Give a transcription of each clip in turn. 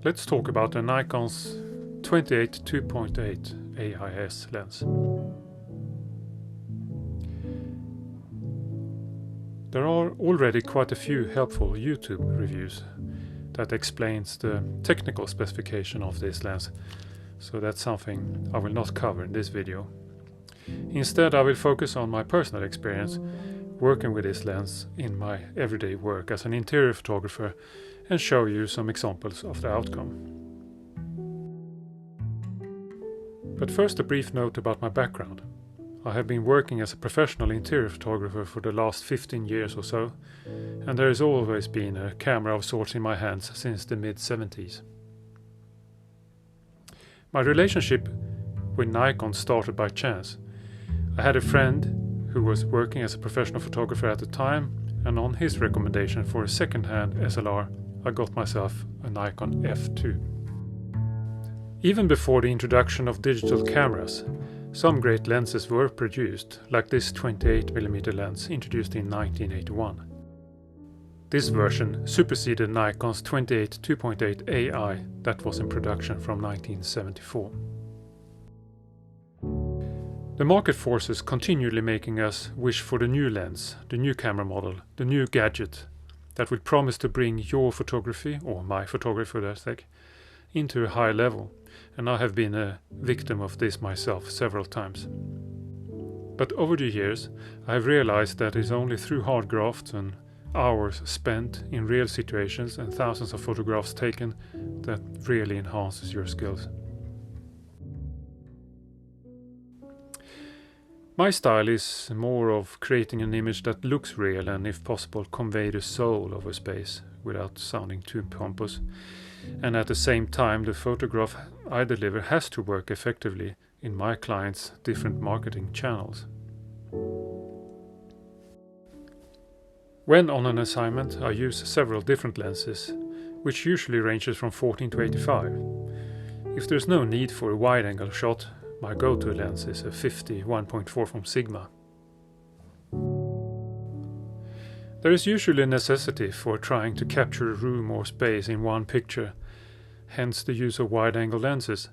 Let's talk about the Nikon's 28-2.8 AIS lens. There are already quite a few helpful YouTube reviews that explains the technical specification of this lens, so that's something I will not cover in this video. Instead, I will focus on my personal experience working with this lens in my everyday work as an interior photographer and show you some examples of the outcome. But first, a brief note about my background. I have been working as a professional interior photographer for the last 15 years or so, and there has always been a camera of sorts in my hands since the mid-70s. My relationship with Nikon started by chance. I had a friend who was working as a professional photographer at the time, and on his recommendation for a second-hand SLR, I got myself a Nikon F2. Even before the introduction of digital cameras, some great lenses were produced, like this 28mm lens introduced in 1981. This version superseded Nikon's 28-2.8 AI that was in production from 1974. The market forces continually making us wish for the new lens, the new camera model, the new gadget that would promise to bring your photography, or my photography for that sake, into a high level, and I have been a victim of this myself several times. But over the years, I have realized that it's only through hard grafts and hours spent in real situations and thousands of photographs taken that really enhances your skills. My style is more of creating an image that looks real and, if possible, convey the soul of a space without sounding too pompous. And at the same time, the photograph I deliver has to work effectively in my clients' different marketing channels. When on an assignment, I use several different lenses, which usually ranges from 14 to 85. If there's no need for a wide-angle shot, my go-to lens is a 50 1.4 from Sigma. There is usually a necessity for trying to capture a room or space in one picture, hence the use of wide-angle lenses.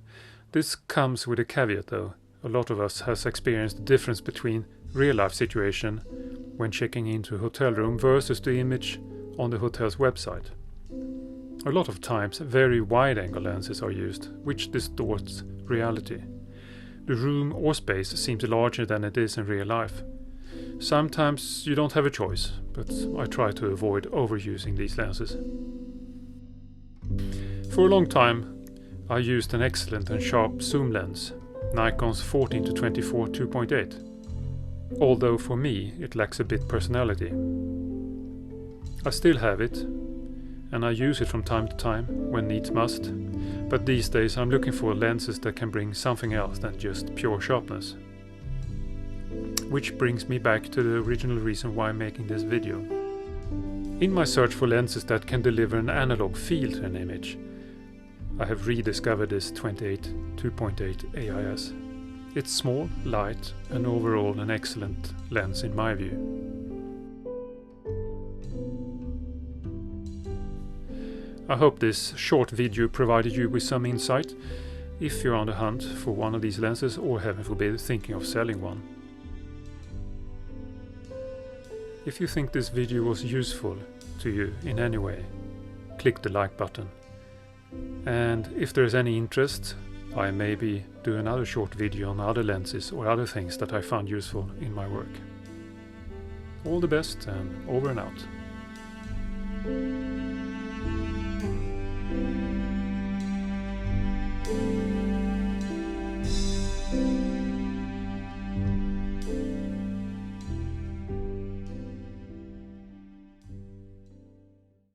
This comes with a caveat though. A lot of us has experienced the difference between real-life situation when checking into a hotel room versus the image on the hotel's website. A lot of times very wide-angle lenses are used, which distorts reality. The room or space seems larger than it is in real life. Sometimes you don't have a choice, but I try to avoid overusing these lenses. For a long time, I used an excellent and sharp zoom lens, Nikon's 14 to 24 2.8, although for me it lacks a bit personality. I still have it, and I use it from time to time when needs must, but these days I'm looking for lenses that can bring something else than just pure sharpness. Which brings me back to the original reason why I'm making this video. In my search for lenses that can deliver an analog feel to an image, I have rediscovered this 28-2.8 AIS. It's small, light, and overall an excellent lens in my view. I hope this short video provided you with some insight if you're on the hunt for one of these lenses or, heaven forbid, thinking of selling one. If you think this video was useful to you in any way, click the like button. And if there's any interest, I maybe do another short video on other lenses or other things that I found useful in my work. All the best, and over and out.